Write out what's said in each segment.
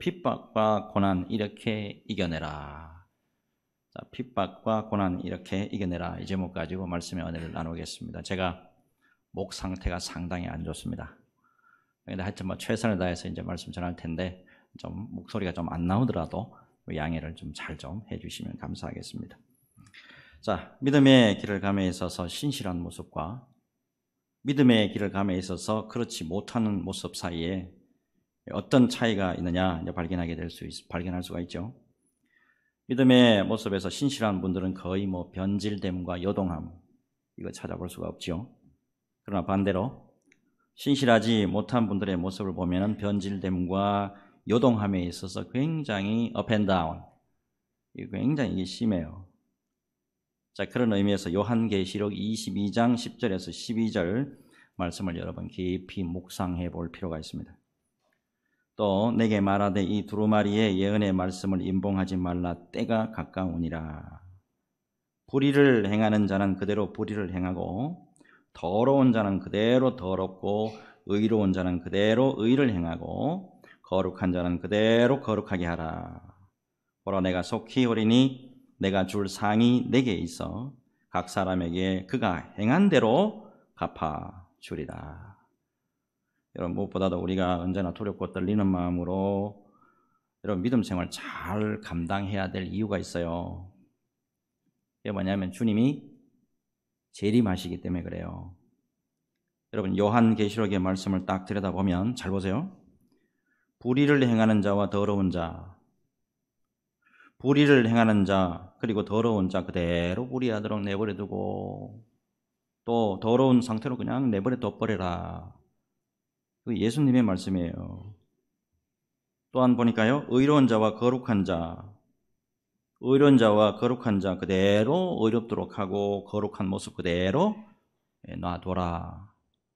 핍박과 고난 이렇게 이겨내라. 자, 핍박과 고난 이렇게 이겨내라. 이 제목 가지고 말씀의 은혜를 나누겠습니다. 제가 목 상태가 상당히 안 좋습니다. 근데 하여튼 최선을 다해서 이제 말씀 전할 텐데 좀 목소리가 좀 안 나오더라도 양해를 좀 잘 좀 해주시면 감사하겠습니다. 자, 믿음의 길을 감에 있어서 신실한 모습과 믿음의 길을 감에 있어서 그렇지 못하는 모습 사이에 어떤 차이가 있느냐 발견할 수가 있죠. 믿음의 모습에서 신실한 분들은 거의 변질됨과 요동함 이거 찾아볼 수가 없죠. 그러나 반대로 신실하지 못한 분들의 모습을 보면 변질됨과 요동함에 있어서 굉장히 업 앤 다운 굉장히 이게 심해요. 자, 그런 의미에서 요한계시록 22장 10절에서 12절 말씀을 여러분 깊이 묵상해 볼 필요가 있습니다. 또 내게 말하되 이 두루마리의 예언의 말씀을 임봉하지 말라. 때가 가까우니라. 불의를 행하는 자는 그대로 불의를 행하고 더러운 자는 그대로 더럽고 의로운 자는 그대로 의를 행하고 거룩한 자는 그대로 거룩하게 하라. 보라 내가 속히 오리니 내가 줄 상이 내게 있어 각 사람에게 그가 행한 대로 갚아 주리라. 여러분 무엇보다도 우리가 언제나 두렵고 떨리는 마음으로 여러분 믿음 생활 잘 감당해야 될 이유가 있어요. 그게 뭐냐면 주님이 재림하시기 때문에 그래요. 여러분 요한계시록의 말씀을 딱 들여다보면 잘 보세요. 불의를 행하는 자와 더러운 자, 불의를 행하는 자 그리고 더러운 자 그대로 불의하도록 내버려두고 또 더러운 상태로 그냥 내버려 둬버려라. 예수님의 말씀이에요. 또한 보니까요, 의로운 자와 거룩한 자 그대로 의롭도록 하고 거룩한 모습 그대로 놔둬라.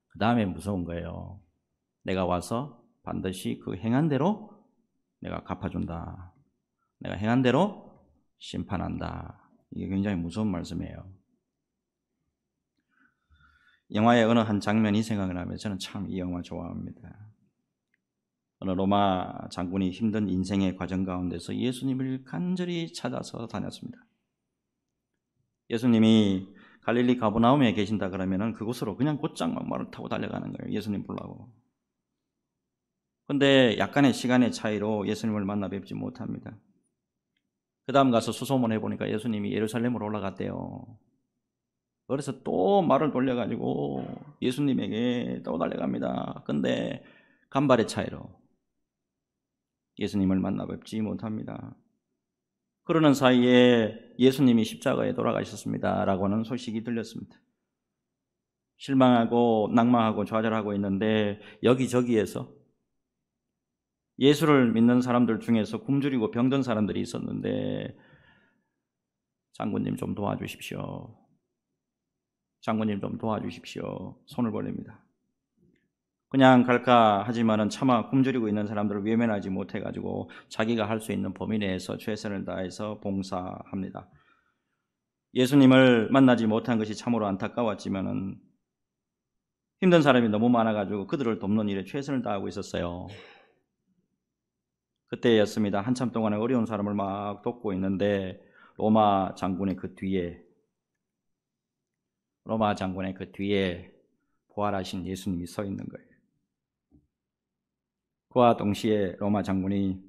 그 다음에 무서운 거예요. 내가 와서 반드시 그 행한 대로 내가 갚아준다. 내가 행한 대로 심판한다. 이게 굉장히 무서운 말씀이에요. 영화의 어느 한 장면이 생각이 나면 저는 참 이 영화 좋아합니다. 어느 로마 장군이 힘든 인생의 과정 가운데서 예수님을 간절히 찾아서 다녔습니다. 예수님이 갈릴리 가버나움에 계신다 그러면 그곳으로 그냥 곧장 말을 타고 달려가는 거예요. 예수님 보려고. 그런데 약간의 시간의 차이로 예수님을 만나 뵙지 못합니다. 그 다음 가서 수소문해 보니까 예수님이 예루살렘으로 올라갔대요. 그래서 또 말을 돌려가지고 예수님에게 또 달려갑니다. 근데 간발의 차이로 예수님을 만나 뵙지 못합니다. 그러는 사이에 예수님이 십자가에 돌아가셨습니다 라고는 소식이 들렸습니다. 실망하고 낭망하고 좌절하고 있는데 여기저기에서 예수를 믿는 사람들 중에서 굶주리고 병든 사람들이 있었는데 장군님 좀 도와주십시오. 장군님 좀 도와주십시오. 손을 벌립니다. 그냥 갈까 하지만은 차마 굶주리고 있는 사람들을 외면하지 못해가지고 자기가 할 수 있는 범위 내에서 최선을 다해서 봉사합니다. 예수님을 만나지 못한 것이 참으로 안타까웠지만은 힘든 사람이 너무 많아가지고 그들을 돕는 일에 최선을 다하고 있었어요. 그때였습니다. 한참 동안에 어려운 사람을 막 돕고 있는데 로마 장군의 그 뒤에 부활하신 예수님이 서 있는 거예요. 그와 동시에 로마 장군이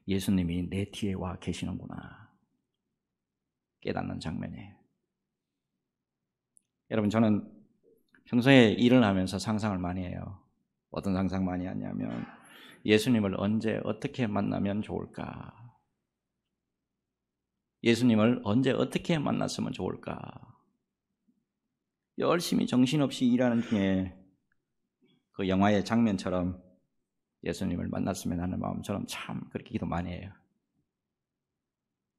예수님이 내 뒤에 와 계시는구나 깨닫는 장면이에요. 여러분 저는 평소에 일을 하면서 상상을 많이 해요. 어떤 상상 많이 하냐면 예수님을 언제 어떻게 만나면 좋을까? 예수님을 언제 어떻게 만났으면 좋을까? 열심히 정신없이 일하는 중에 그 영화의 장면처럼 예수님을 만났으면 하는 마음처럼 참 그렇게 기도 많이 해요.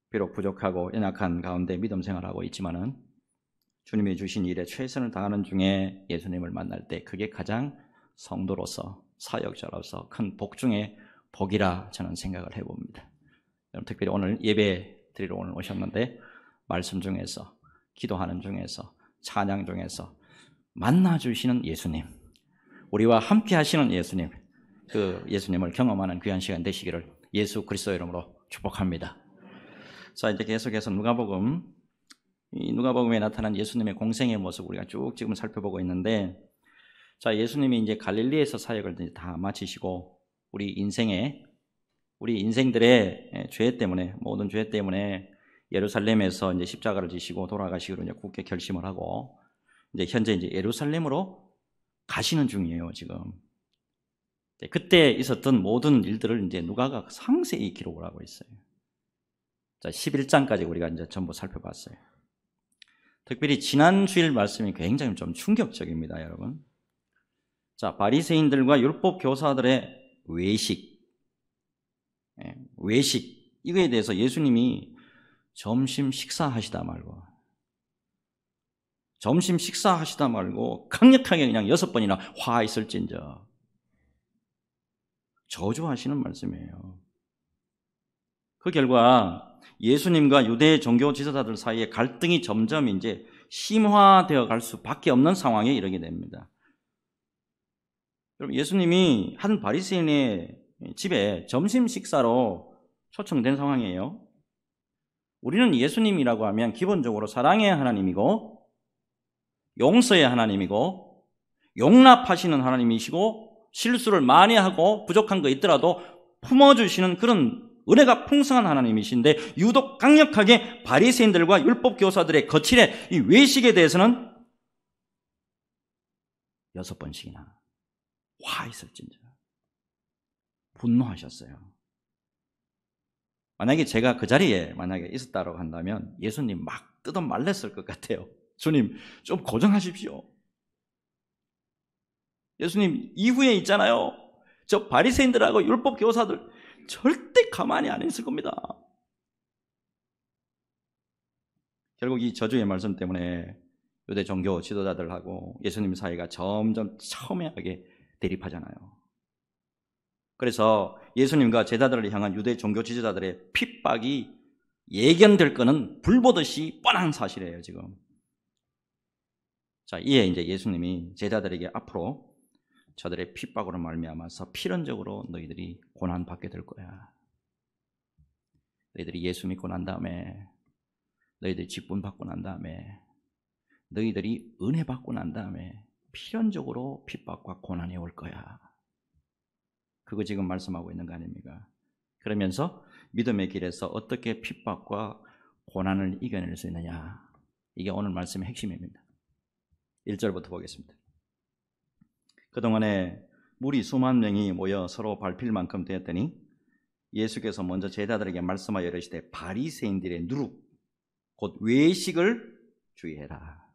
비록 부족하고 연약한 가운데 믿음 생활하고 있지만은 주님이 주신 일에 최선을 다하는 중에 예수님을 만날 때 그게 가장 성도로서 사역자로서 큰 복 중에 복이라 저는 생각을 해봅니다. 특별히 오늘 예배 드리러 오늘 오셨는데 말씀 중에서 기도하는 중에서 찬양 중에서 만나주시는 예수님, 우리와 함께 하시는 예수님, 그 예수님을 경험하는 귀한 시간 되시기를 예수 그리스도 이름으로 축복합니다. 자, 이제 계속해서 누가복음에 나타난 예수님의 공생의 모습 우리가 쭉 지금 살펴보고 있는데, 자, 예수님이 이제 갈릴리에서 사역을 이제 다 마치시고 우리 인생들의 죄 때문에, 모든 죄 때문에 예루살렘에서 이제 십자가를 지시고 돌아가시기로 이제 굳게 결심을 하고 이제 현재 이제 예루살렘으로 가시는 중이에요, 지금. 그때 있었던 모든 일들을 이제 누가가 상세히 기록을 하고 있어요. 자, 11장까지 우리가 이제 전부 살펴봤어요. 특별히 지난 주일 말씀이 굉장히 좀 충격적입니다, 여러분. 자, 바리새인들과 율법 교사들의 외식, 이거에 대해서 예수님이 점심 식사하시다 말고 강력하게 그냥 6번이나 화 있을진저 저주하시는 말씀이에요. 그 결과 예수님과 유대 종교 지도자들 사이의 갈등이 점점 이제 심화되어 갈 수밖에 없는 상황에 이르게 됩니다. 여러분, 예수님이 한 바리새인의 집에 점심 식사로 초청된 상황이에요. 우리는 예수님이라고 하면 기본적으로 사랑의 하나님이고 용서의 하나님이고 용납하시는 하나님이시고 실수를 많이 하고 부족한 거 있더라도 품어주시는 그런 은혜가 풍성한 하나님이신데, 유독 강력하게 바리새인들과 율법 교사들의 거칠의 이 외식에 대해서는 6번씩이나 화 있을진저 분노하셨어요. 만약에 제가 그 자리에 만약에 있었다고 한다면 예수님 막 뜯어 말렸을 것 같아요. 주님 좀 고정하십시오. 예수님 이후에 있잖아요, 저 바리새인들하고 율법 교사들 절대 가만히 안 있을 겁니다. 결국 이 저주의 말씀 때문에 유대 종교 지도자들하고 예수님 사이가 점점 첨예하게 대립하잖아요. 그래서 예수님과 제자들을 향한 유대 종교 지도자들의 핍박이 예견될 거는 불보듯이 뻔한 사실이에요, 지금. 자, 이에 이제 예수님이 제자들에게 앞으로 저들의 핍박으로 말미암아서 필연적으로 너희들이 고난받게 될 거야. 너희들이 예수 믿고 난 다음에, 너희들이 직분 받고 난 다음에, 너희들이 은혜 받고 난 다음에 필연적으로 핍박과 고난이 올 거야. 그거 지금 말씀하고 있는 거 아닙니까? 그러면서 믿음의 길에서 어떻게 핍박과 고난을 이겨낼 수 있느냐, 이게 오늘 말씀의 핵심입니다. 1절부터 보겠습니다. 그동안에 무리 수만 명이 모여 서로 밟힐 만큼 되었더니 예수께서 먼저 제자들에게 말씀하여 이르시되 바리새인들의 누룩 곧 외식을 주의해라.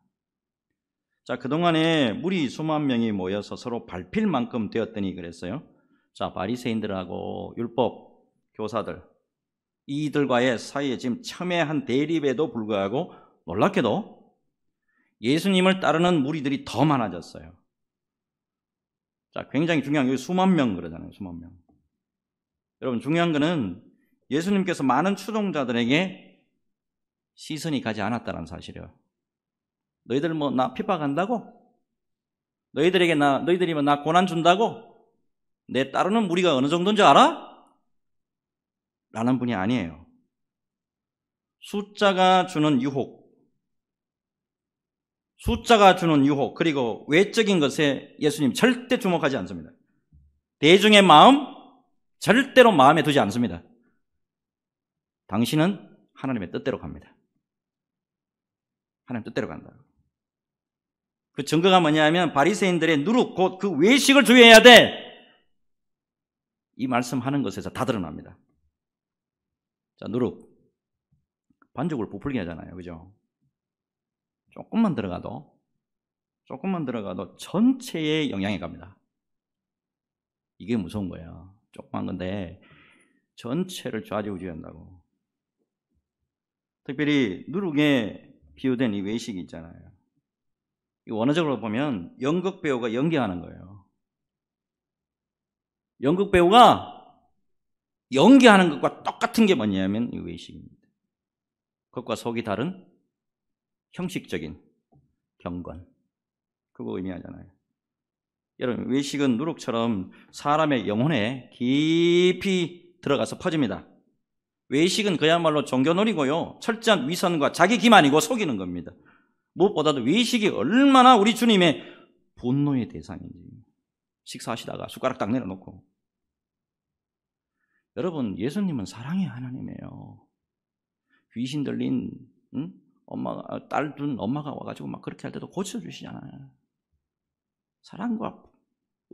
자, 그동안에 무리 수만 명이 모여서 서로 밟힐 만큼 되었더니 그랬어요. 자, 바리새인들하고 율법 교사들, 이들과의 사이에 지금 첨예한 대립에도 불구하고 놀랍게도 예수님을 따르는 무리들이 더 많아졌어요. 자, 굉장히 중요한 게 수만 명 그러잖아요, 수만 명. 여러분, 중요한 거는 예수님께서 많은 추종자들에게 시선이 가지 않았다는 사실이에요. 너희들 뭐 나 핍박한다고? 너희들이 뭐 나 고난 준다고? 내 따르는 무리가 어느 정도인지 알아? 라는 분이 아니에요. 숫자가 주는 유혹, 그리고 외적인 것에 예수님 절대 주목하지 않습니다. 대중의 마음 절대로 마음에 두지 않습니다. 당신은 하나님의 뜻대로 갑니다. 하나님 뜻대로 간다. 그 증거가 뭐냐면 바리새인들의 누룩, 곧 그 외식을 주의해야 돼. 이 말씀하는 것에서 다 드러납니다. 자, 누룩, 반죽을 부풀게 하잖아요, 그죠? 조금만 들어가도 전체에 영향이 갑니다. 이게 무서운 거예요. 조그만 건데 전체를 좌지우지한다고. 특별히 누룩에 비유된 이 외식이 있잖아요. 이 원어적으로 보면 연극 배우가 연기하는 거예요. 연극 배우가 연기하는 것과 똑같은 게 뭐냐면 이 외식입니다. 겉과 속이 다른 형식적인 경건, 그거 의미하잖아요. 여러분, 외식은 누룩처럼 사람의 영혼에 깊이 들어가서 퍼집니다. 외식은 그야말로 종교놀이고요, 철저한 위선과 자기 기만이고 속이는 겁니다. 무엇보다도 외식이 얼마나 우리 주님의 분노의 대상인지. 식사하시다가 숟가락 딱 내려놓고. 여러분, 예수님은 사랑의 하나님이에요. 귀신 들린 딸 둔 엄마가 와가지고 막 그렇게 할 때도 고쳐주시잖아요. 사랑과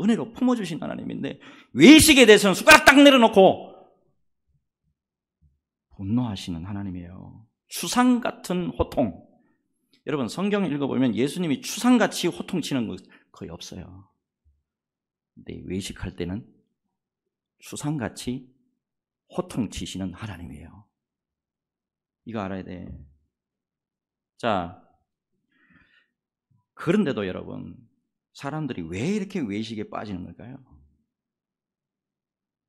은혜로 품어주신 하나님인데 외식에 대해서는 숟가락 딱 내려놓고 분노하시는 하나님이에요. 추상 같은 호통. 여러분, 성경을 읽어보면 예수님이 추상같이 호통치는 거 거의 없어요. 근데 외식할 때는 추상같이 호통치시는 하나님이에요. 이거 알아야 돼. 자, 그런데도 여러분, 사람들이 왜 이렇게 외식에 빠지는 걸까요?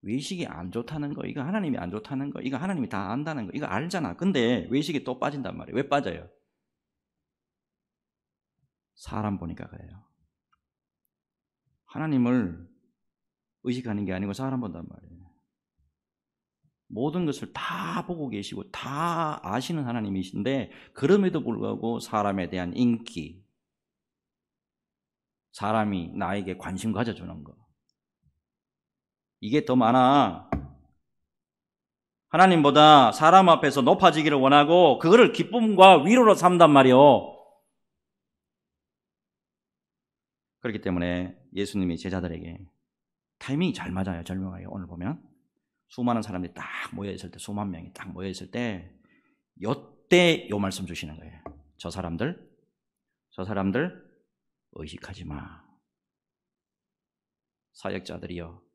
외식이 안 좋다는 거, 이거 하나님이 안 좋다는 거, 이거 하나님이 다 안다는 거, 이거 알잖아. 근데 외식이 또 빠진단 말이에요. 왜 빠져요? 사람 보니까 그래요. 하나님을 의식하는 게 아니고 사람 본단 말이에요. 모든 것을 다 보고 계시고 다 아시는 하나님이신데 그럼에도 불구하고 사람에 대한 인기, 사람이 나에게 관심 가져주는 거, 이게 더 많아. 하나님보다 사람 앞에서 높아지기를 원하고 그거를 기쁨과 위로로 삼단 말이요. 그렇기 때문에 예수님이 제자들에게 타이밍이 잘 맞아요. 절묘하게. 오늘 보면 수많은 사람들이 딱 모여있을 때, 수만 명이 딱 모여있을 때 요때 요 말씀 주시는 거예요. 저 사람들 의식하지 마. 사역자들이여,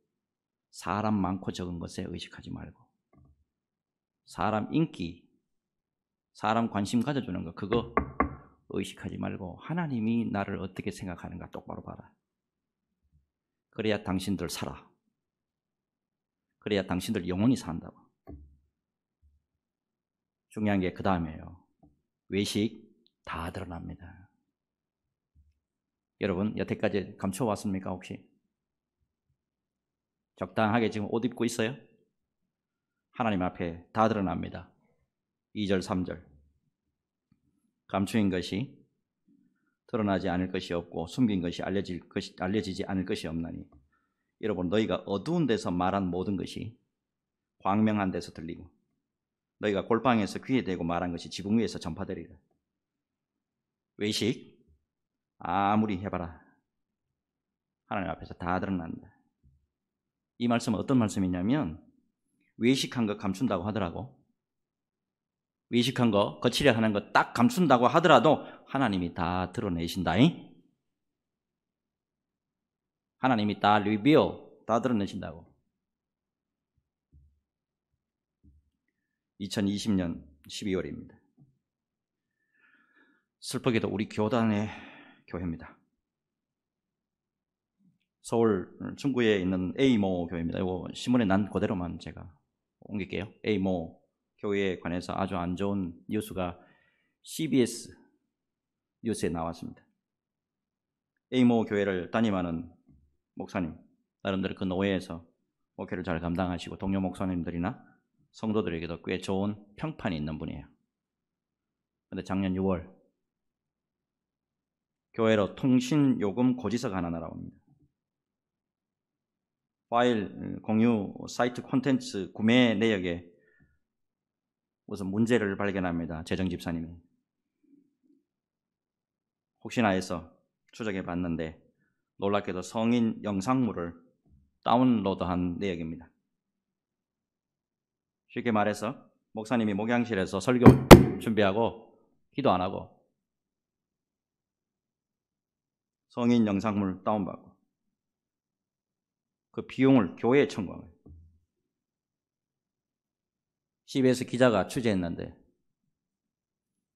사람 많고 적은 것에 의식하지 말고 사람 인기, 사람 관심 가져주는 거, 그거 의식하지 말고 하나님이 나를 어떻게 생각하는가 똑바로 봐라. 그래야 당신들 살아. 그래야 당신들 영원히 산다고. 중요한 게 그 다음이에요. 외식 다 드러납니다. 여러분, 여태까지 감춰왔습니까 혹시? 적당하게 지금 옷 입고 있어요? 하나님 앞에 다 드러납니다. 2절 3절. 감추인 것이 드러나지 않을 것이 없고 숨긴 것이 알려지지 않을 것이 없나니. 여러분, 너희가 어두운 데서 말한 모든 것이 광명한 데서 들리고 너희가 골방에서 귀에 대고 말한 것이 지붕 위에서 전파되리라. 외식 아무리 해봐라, 하나님 앞에서 다 드러난다. 이 말씀은 어떤 말씀이냐면, 외식한 거 감춘다고 하더라고, 외식한 거 거칠게 하는 거 딱 감춘다고 하더라도 하나님이 다 드러내신다잉. 하나님이 다 리뷰 다 드러내신다고. 2020년 12월입니다. 슬프게도 우리 교단의 교회입니다. 서울 중구에 있는 A모 교회입니다. 이거 신문에 난 그대로만 제가 옮길게요. A모 교회에 관해서 아주 안 좋은 뉴스가 CBS 뉴스에 나왔습니다. A모 교회를 담임하는 목사님, 나름대로 그 노예에서 목회를 잘 감당하시고 동료 목사님들이나 성도들에게도 꽤 좋은 평판이 있는 분이에요. 그런데 작년 6월 교회로 통신요금 고지서가 하나 날아옵니다. 파일 공유 사이트 콘텐츠 구매 내역에 무슨 문제를 발견합니다. 재정집사님이. 혹시나 해서 추적해 봤는데 놀랍게도 성인 영상물을 다운로드한 내역입니다. 쉽게 말해서 목사님이 목양실에서 설교 준비하고 기도 안 하고 성인 영상물 다운받고 그 비용을 교회에 청구한 거예요. CBS 기자가 취재했는데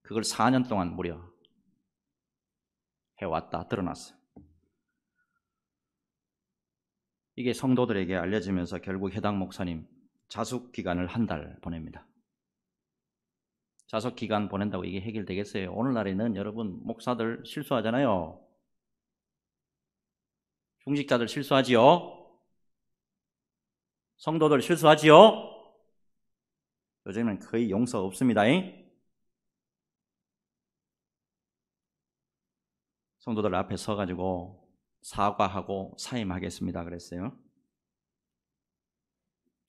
그걸 4년 동안 무려 해왔다 드러났어요. 이게 성도들에게 알려지면서 결국 해당 목사님 자숙 기간을 한 달 보냅니다. 자숙 기간 보낸다고 이게 해결되겠어요? 오늘날에는 여러분 목사들 실수하잖아요. 중직자들 실수하지요? 성도들 실수하지요? 요즘은 거의 용서 없습니다. 성도들 앞에 서가지고 사과하고 사임하겠습니다 그랬어요.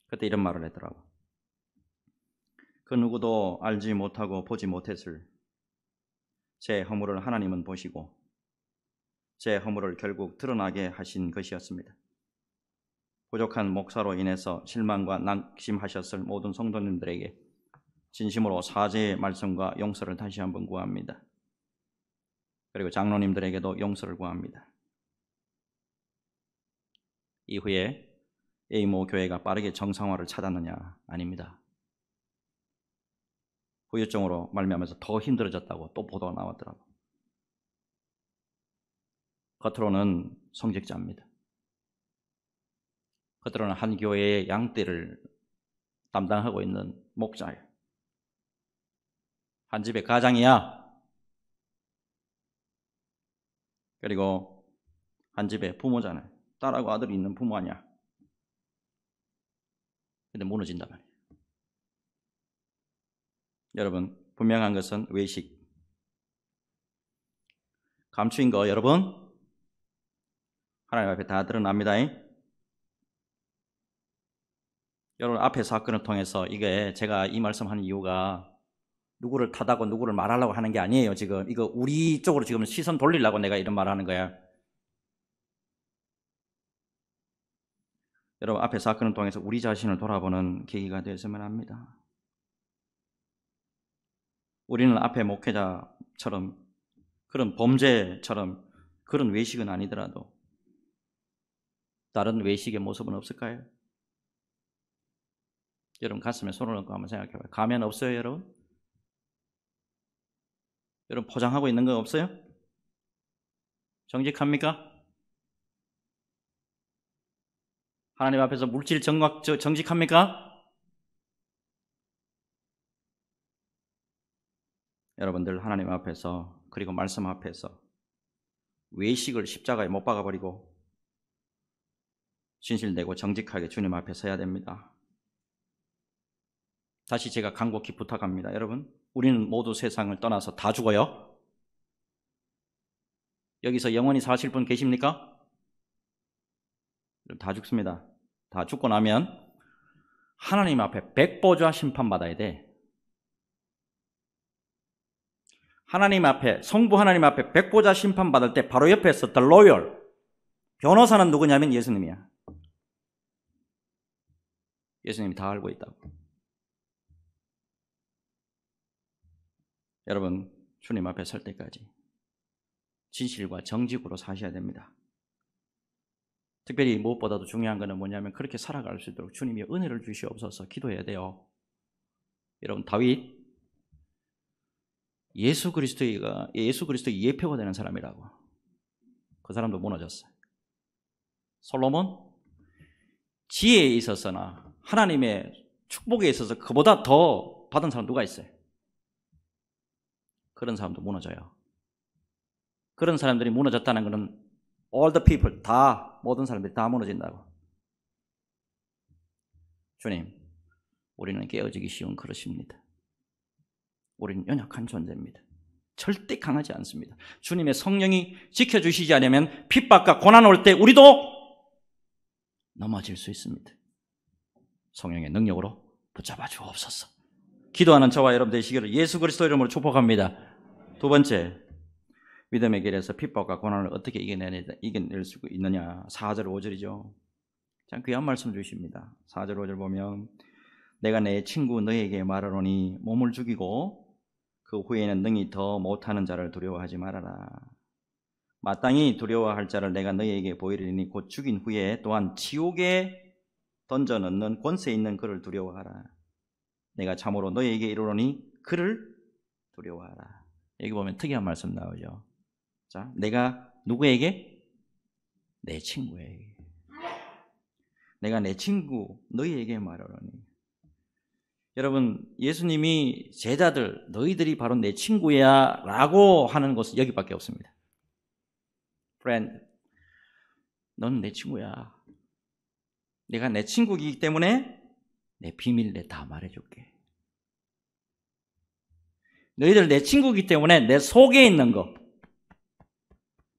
그때 이런 말을 했더라고. 그 누구도 알지 못하고 보지 못했을 제 허물을 하나님은 보시고 제 허물을 결국 드러나게 하신 것이었습니다. 부족한 목사로 인해서 실망과 낙심하셨을 모든 성도님들에게 진심으로 사죄의 말씀과 용서를 다시 한번 구합니다. 그리고 장로님들에게도 용서를 구합니다. 이후에 A모 교회가 빠르게 정상화를 찾았느냐? 아닙니다. 후유증으로 말미암아서 더 힘들어졌다고 또 보도가 나왔더라고요. 겉으로는 성직자입니다. 겉으로는 한 교회의 양떼를 담당하고 있는 목자예요. 한 집의 가장이야. 그리고 한 집의 부모잖아요. 딸하고 아들이 있는 부모 아니야. 근데 무너진단 말이에요. 여러분, 분명한 것은 외식. 감추인 거 여러분 하나님 앞에 다 드러납니다. 여러분 앞에 사건을 통해서 이게 제가 이 말씀하는 이유가 누구를 탓하고 누구를 말하려고 하는 게 아니에요. 지금 이거 우리 쪽으로 지금 시선 돌리려고 내가 이런 말을 하는 거야. 여러분 앞에 사건을 통해서 우리 자신을 돌아보는 계기가 되었으면 합니다. 우리는 앞에 목회자처럼 그런 범죄처럼 그런 외식은 아니더라도 다른 외식의 모습은 없을까요? 여러분 가슴에 손을 얹고 한번 생각해봐요. 가면 없어요 여러분? 여러분 포장하고 있는 거 없어요? 정직합니까? 하나님 앞에서 물질 정직합니까? 여러분들 하나님 앞에서 그리고 말씀 앞에서 외식을 십자가에 못 박아버리고 진실되고 정직하게 주님 앞에 서야 됩니다. 다시 제가 간곡히 부탁합니다. 여러분 우리는 모두 세상을 떠나서 다 죽어요. 여기서 영원히 사실 분 계십니까? 다 죽습니다. 다 죽고 나면 하나님 앞에 백보좌 심판받아야 돼. 하나님 앞에 성부 하나님 앞에 백보좌 심판받을 때 바로 옆에 있었던 로열 변호사는 누구냐면 예수님이야. 예수님이 다 알고 있다고. 여러분 주님 앞에 설 때까지 진실과 정직으로 사셔야 됩니다. 특별히 무엇보다도 중요한 것은 뭐냐면 그렇게 살아갈 수 있도록 주님이 은혜를 주시옵소서 기도해야 돼요. 여러분 다윗 예수 그리스도의 예표가 되는 사람이라고. 그 사람도 무너졌어요. 솔로몬 지혜에 있어서나 하나님의 축복에 있어서 그보다 더 받은 사람 누가 있어요? 그런 사람도 무너져요. 그런 사람들이 무너졌다는 것은 all the people 다 모든 사람들이 다 무너진다고. 주님 우리는 깨어지기 쉬운 그릇입니다. 우리는 연약한 존재입니다. 절대 강하지 않습니다. 주님의 성령이 지켜주시지 않으면 핍박과 고난 올 때 우리도 넘어질 수 있습니다. 성령의 능력으로 붙잡아 주옵소서. 기도하는 저와 여러분 되시기를 예수 그리스도 이름으로 축복합니다. 두 번째, 믿음의 길에서 핍박과 고난을 어떻게 이겨낼 수 있느냐. 4절 5절이죠. 참 귀한 말씀 주십니다. 4절 5절 보면 내가 내 친구 너에게 말하노니 몸을 죽이고 그 후에는 능히 더 못하는 자를 두려워하지 말아라. 마땅히 두려워할 자를 내가 너희에게 보이리니 곧 죽인 후에 또한 지옥에 던져 넣는 권세 있는 그를 두려워하라. 내가 참으로 너희에게 이르노니 그를 두려워하라. 여기 보면 특이한 말씀 나오죠. 자, 내가 누구에게? 내 친구에게. 내가 내 친구 너희에게 말하노니. 여러분 예수님이 제자들 너희들이 바로 내 친구야 라고 하는 것은 여기밖에 없습니다. Friend, 너는 내 친구야. 내가 내 친구이기 때문에 내 비밀 내 다 말해줄게. 너희들 내 친구이기 때문에 내 속에 있는 거,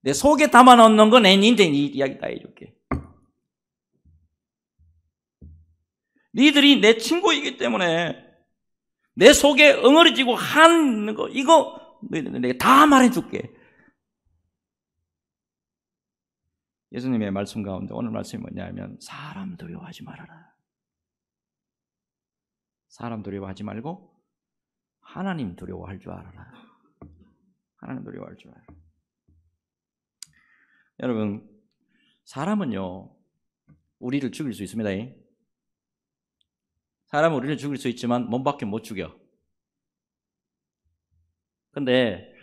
내 속에 담아놓는 거 내 인생 이 이야기 다 해줄게. 너희들이 내 친구이기 때문에 내 속에 엉어리지고 하는 거 이거 너희들 내가 다 말해줄게. 예수님의 말씀 가운데 오늘 말씀이 뭐냐면 사람 두려워하지 말아라. 사람 두려워하지 말고 하나님 두려워할 줄 알아라. 하나님 두려워할 줄 알아라. 여러분, 사람은요 우리를 죽일 수 있습니다. 사람은 우리를 죽일 수 있지만 몸밖에 못 죽여. 근데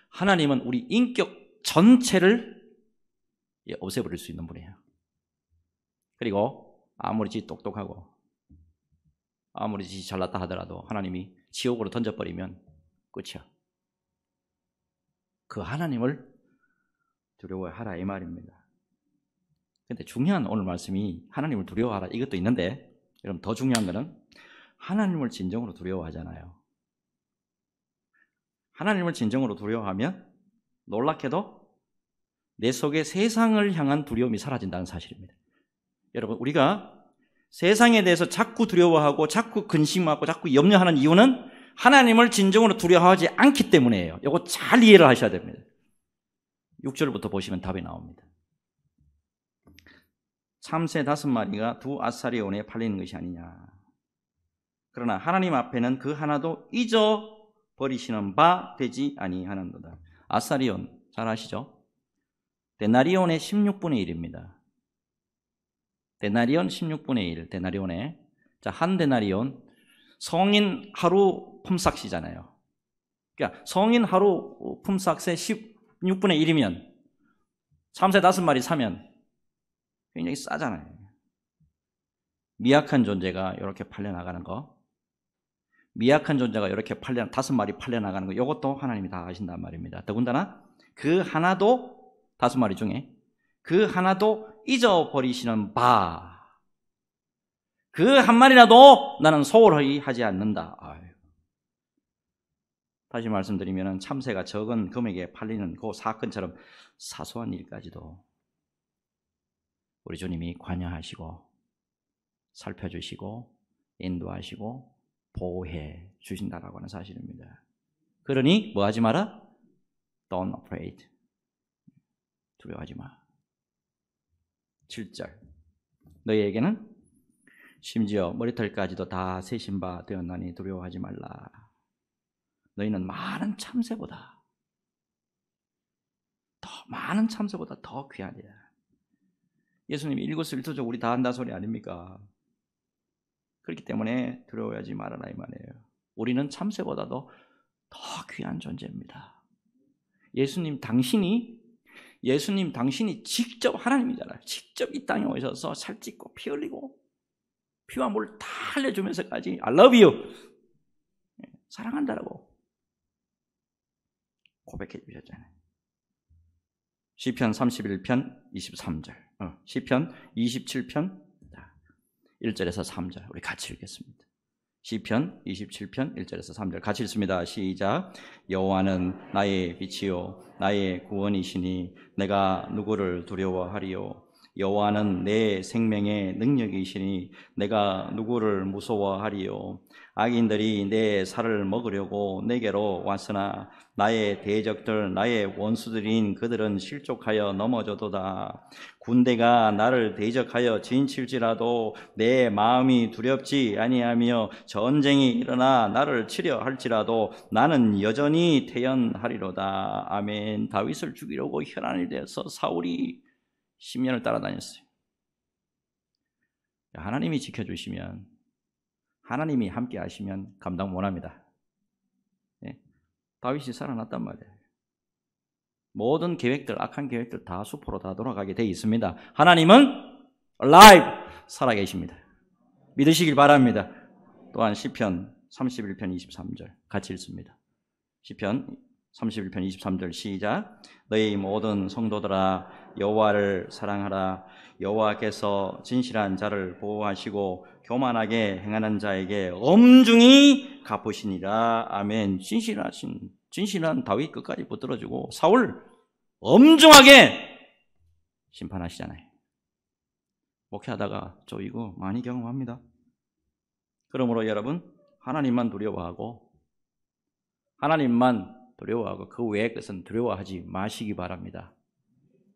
하나님은 우리 인격 전체를 없애버릴 수 있는 분이에요. 그리고 아무리 지 똑똑하고 아무리 지 잘났다 하더라도 하나님이 지옥으로 던져버리면 끝이야. 그 하나님을 두려워하라 이 말입니다. 근데 중요한 오늘 말씀이 하나님을 두려워하라 이것도 있는데 여러분 더 중요한 거는 하나님을 진정으로 두려워하잖아요. 하나님을 진정으로 두려워하면 놀랍게도 내 속에 세상을 향한 두려움이 사라진다는 사실입니다. 여러분 우리가 세상에 대해서 자꾸 두려워하고 자꾸 근심하고 자꾸 염려하는 이유는 하나님을 진정으로 두려워하지 않기 때문이에요. 이거 잘 이해를 하셔야 됩니다. 6절부터 보시면 답이 나옵니다. 참새 5마리가 두 아사리온에 팔리는 것이 아니냐. 그러나 하나님 앞에는 그 하나도 잊어버리시는 바 되지 아니하는도다. 아사리온 잘 아시죠? 데나리온의 16분의 1입니다. 데나리온 16분의 1, 데나리온에. 자, 한 데나리온, 성인 하루 품삯이잖아요. 그러니까 성인 하루 품삯의 16분의 1이면 참새 5마리 사면 굉장히 싸잖아요. 미약한 존재가 이렇게 팔려나가는 거, 미약한 존재가 이렇게 5마리 팔려나가는 거, 이것도 하나님이 다 아신단 말입니다. 더군다나 그 하나도 5마리 중에 그 하나도 잊어버리시는 바, 그 한 마리라도 나는 소홀히 하지 않는다. 다시 말씀드리면 참새가 적은 금액에 팔리는 그 사건처럼 사소한 일까지도 우리 주님이 관여하시고 살펴주시고 인도하시고 보호해 주신다라고 하는 사실입니다. 그러니 뭐 하지 마라? Don't afraid. 두려워하지 마. 7절 너희에게는 심지어 머리털까지도 다 세신 바 되었나니 두려워하지 말라. 너희는 많은 참새보다 더 귀하냐. 예수님이 일거수일투족 우리 다 한다 소리 아닙니까? 그렇기 때문에 두려워하지 말아라 이 말이에요. 우리는 참새보다도 더 귀한 존재입니다. 예수님 당신이 직접 하나님이잖아요. 직접 이 땅에 오셔서 살찌고 피 흘리고 피와 물을 다 흘려주면서까지 I love you 사랑한다라고 고백해 주셨잖아요. 시편 31편 23절, 시편 27편 1절에서 3절 우리 같이 읽겠습니다. 시편 27편 1절에서 3절 같이 읽습니다. 시작. 여호와는 나의 빛이요 나의 구원이시니 내가 누구를 두려워하리요. 여호와는 내 생명의 능력이시니 내가 누구를 무서워하리요. 악인들이 내 살을 먹으려고 내게로 왔으나 나의 대적들 나의 원수들인 그들은 실족하여 넘어져도다. 군대가 나를 대적하여 진칠지라도 내 마음이 두렵지 아니하며 전쟁이 일어나 나를 치려 할지라도 나는 여전히 태연하리로다. 아멘. 다윗을 죽이려고 혈안이 되어서 사울이 10년을 따라다녔어요. 하나님이 지켜주시면, 하나님이 함께 하시면 감당 못합니다. 다윗이 살아났단 말이에요. 모든 계획들, 악한 계획들 다 수포로 다 돌아가게 돼 있습니다. 하나님은 alive, 살아계십니다. 믿으시길 바랍니다. 또한 시편 31편 23절 같이 읽습니다. 시편 31편 23절 시작. 너희 모든 성도들아 여호와를 사랑하라. 여호와께서 진실한 자를 보호하시고 교만하게 행하는 자에게 엄중히 갚으시니라. 아멘. 진실한 다윗 끝까지 붙들어주고 사울 엄중하게 심판하시잖아요. 목회하다가 저 이거 많이 경험합니다. 그러므로 여러분 하나님만 두려워하고 그 외의 것은 두려워하지 마시기 바랍니다.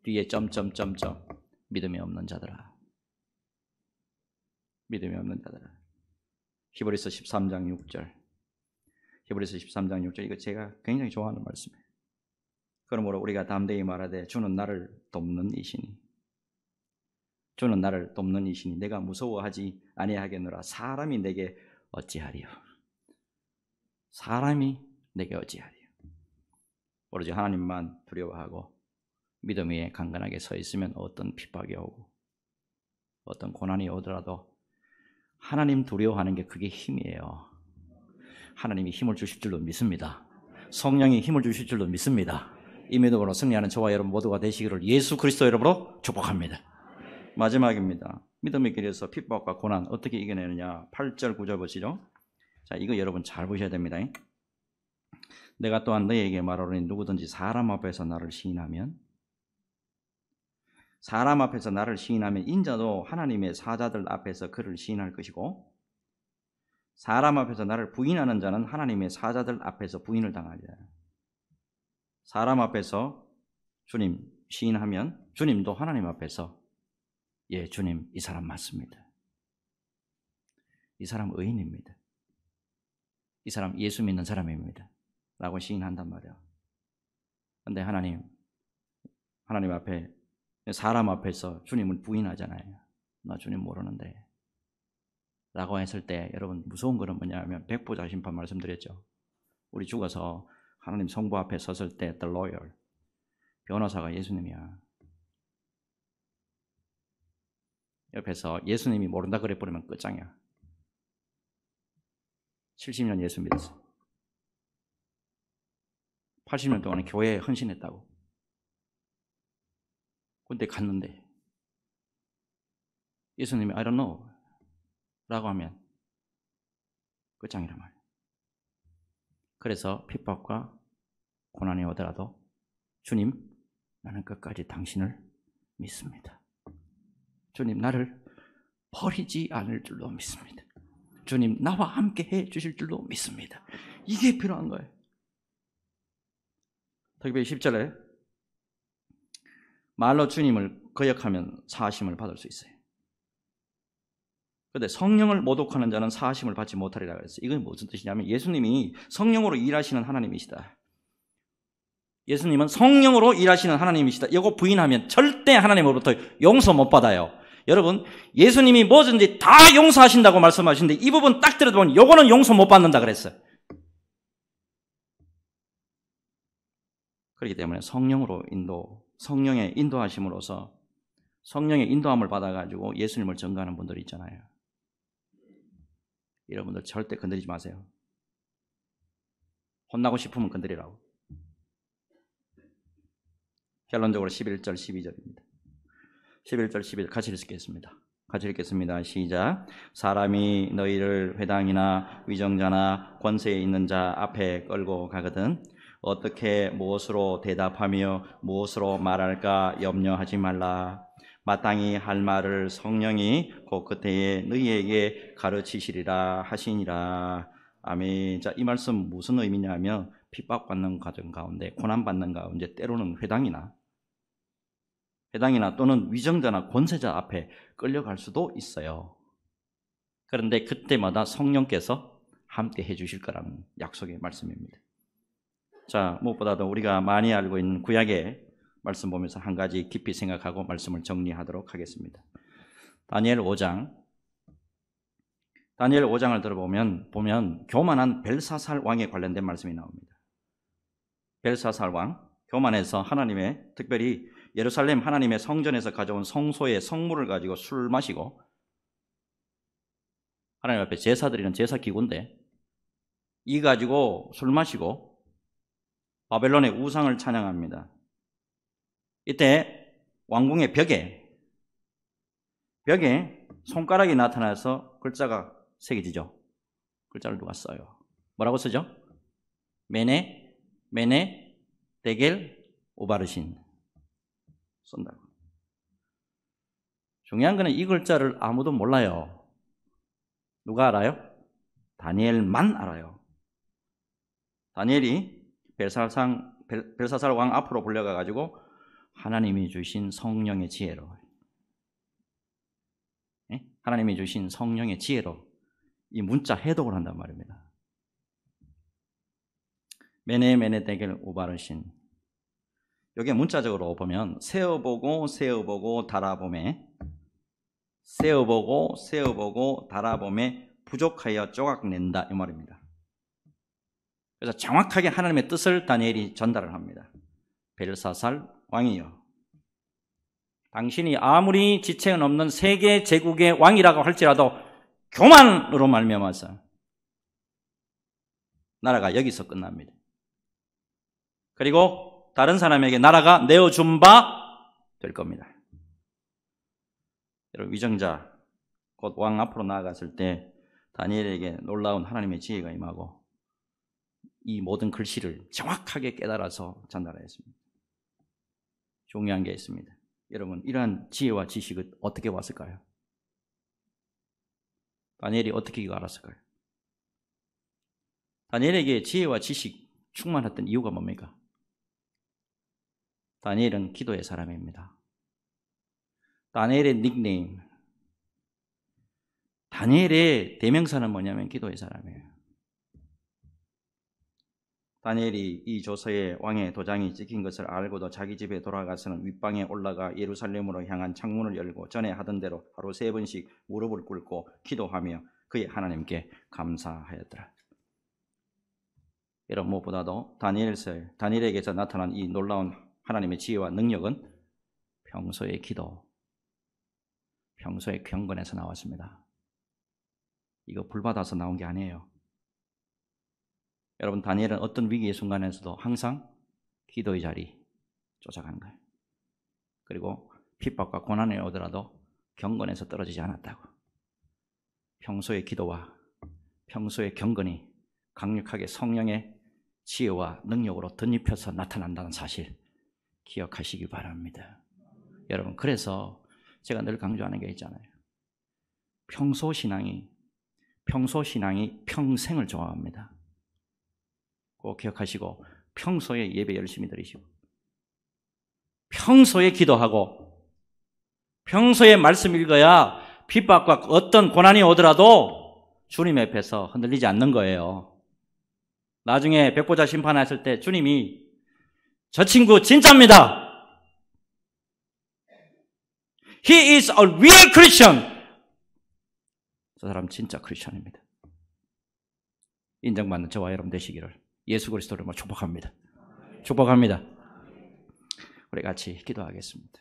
뒤에 점점점점 믿음이 없는 자들아. 믿음이 없는 자들아. 히브리서 13장 6절. 히브리서 13장 6절 이거 제가 굉장히 좋아하는 말씀이에요. 그러므로 우리가 담대히 말하되 주는 나를 돕는 이시니 내가 무서워하지 아니하겠노라. 사람이 내게 어찌하리요. 오로지 하나님만 두려워하고 믿음 위에 강건하게 서 있으면 어떤 핍박이 오고 어떤 고난이 오더라도 하나님 두려워하는 게 그게 힘이에요. 하나님이 힘을 주실 줄로 믿습니다. 성령이 힘을 주실 줄로 믿습니다. 이 믿음으로 승리하는 저와 여러분 모두가 되시기를 예수 그리스도 이름으로 축복합니다. 마지막입니다. 믿음의 길에서 핍박과 고난 어떻게 이겨내느냐. 8절 9절 보시죠. 자, 이거 여러분 잘 보셔야 됩니다. 내가 또한 너희에게 말하노니 누구든지 사람 앞에서 나를 시인하면 인자도 하나님의 사자들 앞에서 그를 시인할 것이고 사람 앞에서 나를 부인하는 자는 하나님의 사자들 앞에서 부인을 당하리라. 사람 앞에서 주님 시인하면 주님도 하나님 앞에서 예, 주님 이 사람 맞습니다. 이 사람 의인입니다. 이 사람 예수 믿는 사람입니다. 라고 시인한단 말이야. 그런데 하나님 앞에 사람 앞에서 주님을 부인하잖아요. 나 주님 모르는데 라고 했을 때 여러분 무서운 거는 뭐냐면 백보자 심판 말씀드렸죠. 우리 죽어서 하나님 성부 앞에 섰을 때 the lawyer 변호사가 예수님이야. 옆에서 예수님이 모른다 그래 버리면 끝장이야. 70년 예수 믿었어. 80년 동안 교회에 헌신했다고. 근데 갔는데 예수님이 I don't know 라고 하면 끝장이란 말이에요. 그래서 핍박과 고난이 오더라도 주님 나는 끝까지 당신을 믿습니다. 주님 나를 버리지 않을 줄로 믿습니다. 주님 나와 함께 해 주실 줄로 믿습니다. 이게 필요한 거예요. 특별히 10절에 말로 주님을 거역하면 사하심을 받을 수 있어요. 그런데 성령을 모독하는 자는 사하심을 받지 못하리라 그랬어요. 이건 무슨 뜻이냐면 예수님이 성령으로 일하시는 하나님이시다. 예수님은 성령으로 일하시는 하나님이시다. 이거 부인하면 절대 하나님으로부터 용서 못 받아요. 여러분 예수님이 뭐든지 다 용서하신다고 말씀하시는데 이 부분 딱 들어보면 이거는 용서 못 받는다 그랬어요. 그렇기 때문에 성령의 인도하심으로서 성령의 인도함을 받아가지고 예수님을 전가하는 분들이 있잖아요. 여러분들 절대 건드리지 마세요. 혼나고 싶으면 건드리라고. 결론적으로 11절 12절입니다. 11절 12절 같이 읽겠습니다. 시작. 사람이 너희를 회당이나 위정자나 권세에 있는 자 앞에 끌고 가거든 어떻게 무엇으로 대답하며 무엇으로 말할까 염려하지 말라. 마땅히 할 말을 성령이 그 그때에 너희에게 가르치시리라 하시니라. 아멘. 자, 이 말씀 무슨 의미냐면 핍박받는 과정 가운데 고난받는 가운데 때로는 회당이나 또는 위정자나 권세자 앞에 끌려갈 수도 있어요. 그런데 그때마다 성령께서 함께 해주실 거라는 약속의 말씀입니다. 자, 무엇보다도 우리가 많이 알고 있는 구약의 말씀 보면서 한 가지 깊이 생각하고 말씀을 정리하도록 하겠습니다. 다니엘 5장을 들어보면 교만한 벨사살 왕에 관련된 말씀이 나옵니다. 벨사살 왕, 교만해서 하나님의 특별히 예루살렘 하나님의 성전에서 가져온 성소의 성물을 가지고 술 마시고 하나님 앞에 제사 드리는 제사 기구인데 이 가지고 술 마시고 바벨론의 우상을 찬양합니다. 이때 왕궁의 벽에 손가락이 나타나서 글자가 새겨지죠. 글자를 누가 써요? 뭐라고 쓰죠? 메네 데겔 우바르신 쓴다고. 중요한 거는 이 글자를 아무도 몰라요. 누가 알아요? 다니엘만 알아요. 다니엘이 벨사살 왕 앞으로 불려가가지고 하나님이 주신 성령의 지혜로, 하나님이 주신 성령의 지혜로 이 문자 해독을 한단 말입니다. 메네 데겔 우바르신. 여기 문자적으로 보면 세어보고 달아보매, 세어보고 달아보매 부족하여 조각낸다 이 말입니다. 그래서 정확하게 하나님의 뜻을 다니엘이 전달을 합니다. 벨사살 왕이여, 당신이 아무리 지체는 없는 세계 제국의 왕이라고 할지라도 교만으로 말미암아서 나라가 여기서 끝납니다. 그리고 다른 사람에게 나라가 내어준 바 될 겁니다. 여러분, 위정자 곧 왕 앞으로 나아갔을 때 다니엘에게 놀라운 하나님의 지혜가 임하고 이 모든 글씨를 정확하게 깨달아서 전달하였습니다. 중요한 게 있습니다. 여러분, 이러한 지혜와 지식은 어떻게 왔을까요? 다니엘이 어떻게 이거 알았을까요? 다니엘에게 지혜와 지식 충만했던 이유가 뭡니까? 다니엘은 기도의 사람입니다. 다니엘의 닉네임, 다니엘의 대명사는 뭐냐면 기도의 사람이에요. 다니엘이 이 조서에 왕의 도장이 찍힌 것을 알고도 자기 집에 돌아가서는 윗방에 올라가 예루살렘으로 향한 창문을 열고 전에 하던 대로 하루 3번씩 무릎을 꿇고 기도하며 그의 하나님께 감사하였더라. 여러분, 무엇보다도 다니엘에게서 나타난 이 놀라운 하나님의 지혜와 능력은 평소의 기도, 평소의 경건에서 나왔습니다. 이거 불받아서 나온 게 아니에요. 여러분, 다니엘은 어떤 위기의 순간에서도 항상 기도의 자리 쫓아가는 거예요. 그리고 핍박과 고난이 오더라도 경건에서 떨어지지 않았다고. 평소의 기도와 평소의 경건이 강력하게 성령의 지혜와 능력으로 덧입혀서 나타난다는 사실 기억하시기 바랍니다. 여러분, 그래서 제가 늘 강조하는 게 있잖아요. 평소 신앙이 평생을 좋아합니다. 꼭 기억하시고 평소에 예배 열심히 드리시고 평소에 기도하고 평소에 말씀 읽어야 핍박과 어떤 고난이 오더라도 주님 앞에서 흔들리지 않는 거예요. 나중에 백보자 심판하실 때 주님이 저 친구 진짜입니다. He is a real Christian. 저 사람 진짜 크리스천입니다. 인정받는 저와 여러분 되시기를 예수 그리스도로 축복합니다. 축복합니다. 우리 같이 기도하겠습니다.